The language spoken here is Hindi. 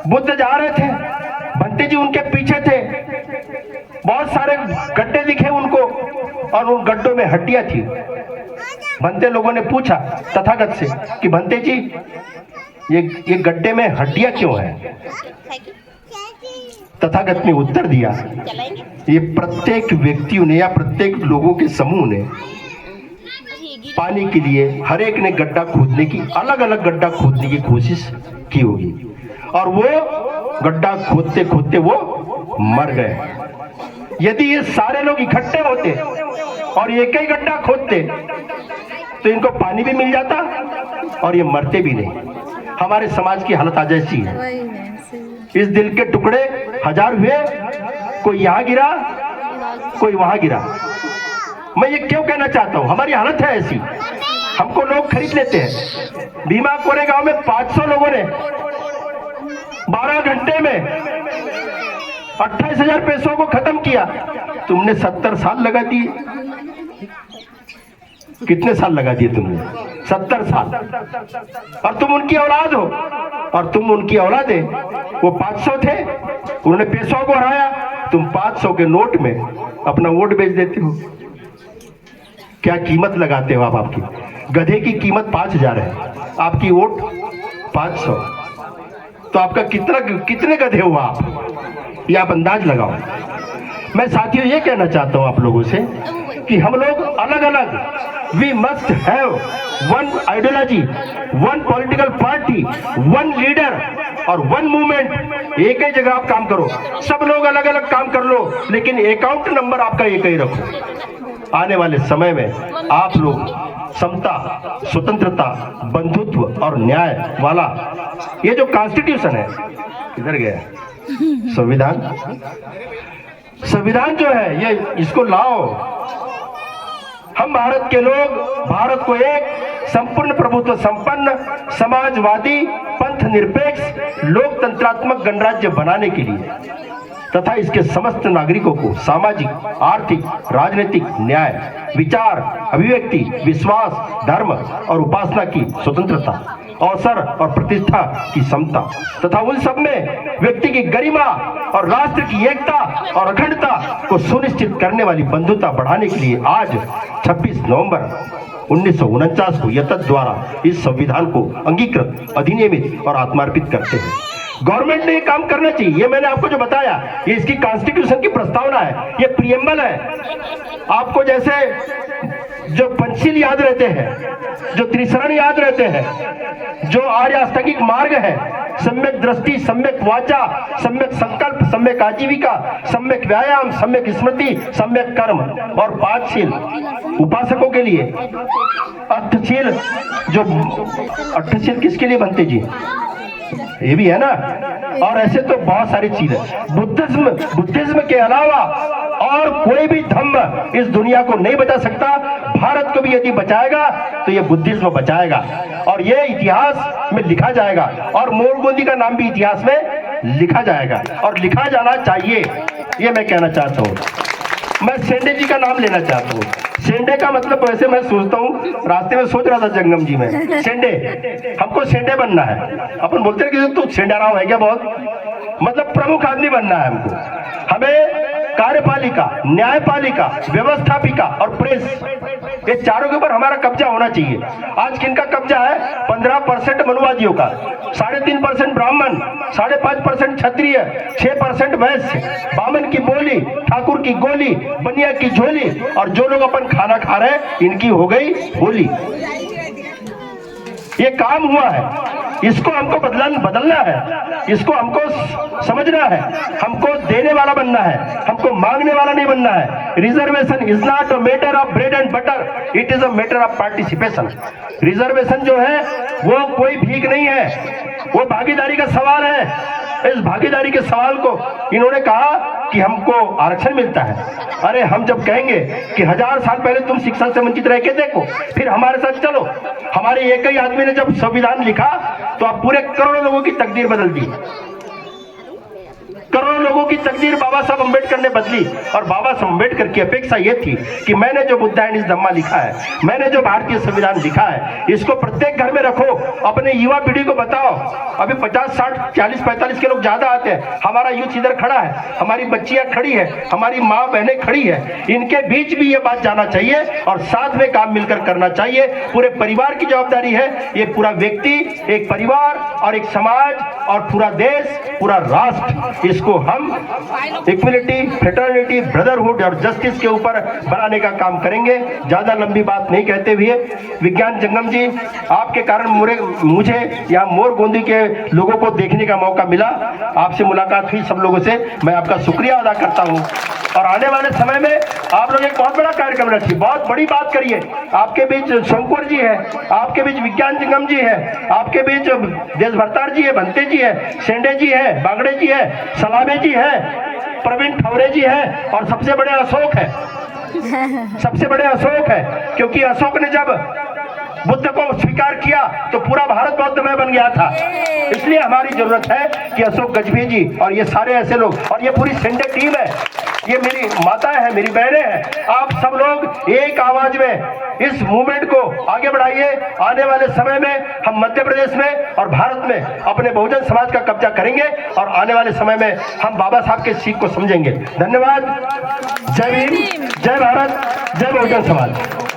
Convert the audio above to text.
बुद्ध जा रहे थे, भंते जी उनके पीछे थे, बहुत सारे गड्ढे दिखे उनको और उन गड्ढों में हड्डियां थी। भंते लोगों ने पूछा तथागत से कि भंते जी ये गड्ढे में हड्डियां क्यों हैं? तथागत ने उत्तर दिया, ये प्रत्येक व्यक्तियों ने या प्रत्येक लोगों के समूह ने पानी के लिए हर एक ने गड्ढा खोदने की, अलग अलग गड्ढा खोदने की कोशिश की होगी और वो गड्ढा खोदते खोदते वो मर गए। यदि ये सारे लोग इकट्ठे होते और एक ही गड्ढा खोदते तो इनको पानी भी मिल जाता और ये मरते भी नहीं। हमारे समाज की हालत आज ऐसी है, इस दिल के टुकड़े हजार हुए, कोई यहाँ गिरा कोई वहां गिरा। मैं ये क्यों कहना चाहता हूं, हमारी हालत है ऐसी, हमको लोग खरीद लेते हैं। भीमा कोरेगांव में 500 लोगों ने 12 घंटे में 28,000 पैसों को खत्म किया। तुमने 70 साल लगा दिए। कितने साल लगा दिए तुमने? 70 साल। और तुम उनकी औलाद हो और तुम उनकी औलाद है। वो 500 थे, उन्होंने पैसों को हराया, तुम 500 के नोट में अपना वोट बेच देते हो। क्या कीमत लगाते हो आप? आपकी गधे की कीमत 5,000 है, आपकी वोट 500, तो आपका कितने गधे हो आप? ये आप अंदाज लगाओ। मैं साथियों ये कहना चाहता हूं आप लोगों से कि हम लोग अलग अलग, we must have one ideology, one political party, one leader और वन मूवमेंट। एक ही जगह आप काम करो, सब लोग अलग अलग काम कर लो, लेकिन अकाउंट नंबर आपका एक ही रखो। आने वाले समय में आप लोग समता, स्वतंत्रता, बंधुत्व और न्याय वाला ये जो कॉन्स्टिट्यूशन है, किधर गया संविधान जो है, ये इसको लाओ। हम भारत के लोग भारत को एक संपूर्ण प्रभुत्व संपन्न, समाजवादी, पंथ निरपेक्ष, लोकतंत्रात्मक गणराज्य बनाने के लिए तथा इसके समस्त नागरिकों को सामाजिक, आर्थिक, राजनीतिक न्याय, विचार, अभिव्यक्ति, विश्वास, धर्म और उपासना की स्वतंत्रता, अवसर और प्रतिष्ठा की समता तथा उन सब में व्यक्ति की गरिमा और राष्ट्र की एकता और अखंडता को सुनिश्चित करने वाली बंधुता बढ़ाने के लिए आज 26 नवंबर 1949 को यतत द्वारा इस संविधान को अंगीकृत, अधिनियमित और आत्मार्पित करते हैं। गवर्नमेंट ने ये काम करना चाहिए। ये मैंने आपको जो बताया, ये इसकी कॉन्स्टिट्यूशन की प्रस्तावना है, ये प्रियम्बल है। आपको जैसे जो पंचशील याद रहते हैं, जो त्रिशरण याद रहते हैं, जो आर्य अष्टांगिक मार्ग है, सम्यक दृष्टि, सम्यक वाचा, सम्यक संकल्प, सम्यक आजीविका, सम्यक व्यायाम, सम्यक स्मृति, सम्यक कर्म और 5 शील उपासकों के लिए। अष्टशील, जो अष्टशील किसके लिए बनते जी? ये भी है ना। और ऐसे तो बहुत सारी चीजें। बुद्धिज्म के अलावा और कोई भी धर्म इस दुनिया को नहीं बचा सकता। भारत को भी यदि बचाएगा तो ये बुद्धिज्म बचाएगा और ये इतिहास में लिखा जाएगा और मोरगोंदी का नाम भी इतिहास में लिखा जाएगा और लिखा जाना चाहिए। ये मैं कहना चाहता हूँ। मैं शेंडे जी का नाम लेना चाहता हूँ। शेंडे का मतलब वैसे मैं सोचता हूँ, रास्ते में सोच रहा था जंगम जी में, शेंडे, हमको शेंडे बनना है। अपन बोलते हैं कि तू शेंडा राव है क्या? बहुत मतलब प्रमुख आदमी बनना है हमको। हमें कार्यपालिका, न्यायपालिका, व्यवस्थापिका और प्रेस, ये चारों के ऊपर हमारा कब्जा होना चाहिए। आज किनका कब्जा है? 15% मनुवादियों का, 3.5% ब्राह्मण, 5.5% क्षत्रिय, 6% वैश्य, बामन की बोली, ठाकुर की गोली, बनिया की झोली और जो लोग अपन खाना खा रहे हैं इनकी हो गई होली। ये काम हुआ है, इसको हमको बदलना है, इसको हमको समझना है, हमको देने वाला बनना है, हमको मांगने वाला नहीं बनना है। Reservation is not a matter of bread and butter, it is a matter of participation. Reservation जो है वो कोई भीख नहीं है, वो भागीदारी का सवाल है। इस भागीदारी के सवाल को इन्होंने कहा कि हमको आरक्षण मिलता है। अरे हम जब कहेंगे कि 1000 साल पहले तुम शिक्षा से वंचित रह के देखो, फिर हमारे साथ चलो। हमारे एक ही आदमी ने जब संविधान लिखा तो आप पूरे करोड़ों लोगों की तकदीर बदल दी, करोड़ों लोगों की तकदीर बाबा साहब अम्बेडकर ने बदली। और बाबा साहब अम्बेडकर की अपेक्षा ये थी कि मैंने जो बुद्धायन धम्मा लिखा है, मैंने जो भारतीय संविधान लिखा है, इसको प्रत्येक घर में रखो, अपने युवा पीढ़ी को बताओ। अभी 50, 60, 40, 45 के लोग ज्यादा आते हैं। हमारा यूथ इधर खड़ा है, हमारी बच्चियां खड़ी है, हमारी माँ बहनें खड़ी है, इनके बीच भी ये बात जाना चाहिए और साथ में काम मिलकर करना चाहिए। पूरे परिवार की जवाबदारी है। ये पूरा व्यक्ति, एक परिवार और एक समाज और पूरा देश, पूरा राष्ट्र, इसको हम इक्वलिटी, फ्रेटर्निटी, ब्रदरहुड और जस्टिस के ऊपर बनाने का काम करेंगे। ज्यादा लंबी बात नहीं कहते हुए, विज्ञान जंगम जी, आपके कारण मुझे यहाँ मोर गोंदी के लोगों को देखने का मौका मिला, आपसे मुलाकात हुई सब लोगों से, मैं आपका शुक्रिया अदा करता हूँ। और आने वाले समय में आप लोग एक बहुत बड़ा कार्यक्रम रखिए, बहुत बड़ी बात करिए। आपके बीच शंकर जी है, आपके बीच विज्ञान जंगम जी है, आपके बीच देश भरतार जी है, भंते जी है, सेंडे जी है, बागड़े जी है, सलामे जी है, प्रवीण ठौरे जी है, और सबसे बड़े अशोक है, सबसे बड़े अशोक है। क्योंकि अशोक ने जब बुद्ध को स्वीकार किया तो पूरा भारत बौद्धमय बन गया था। इसलिए हमारी जरूरत है कि अशोक गजभी जी और ये सारे ऐसे लोग, और ये पूरी सेंडे टीम है, ये मेरी माताएं हैं, मेरी बहनें हैं, आप सब लोग एक आवाज में इस मूवमेंट को आगे बढ़ाइए। आने वाले समय में हम मध्य प्रदेश में और भारत में अपने बहुजन समाज का कब्जा करेंगे और आने वाले समय में हम बाबा साहब के सीख को समझेंगे। धन्यवाद। जय भीम, जय भारत, जय बहुजन समाज।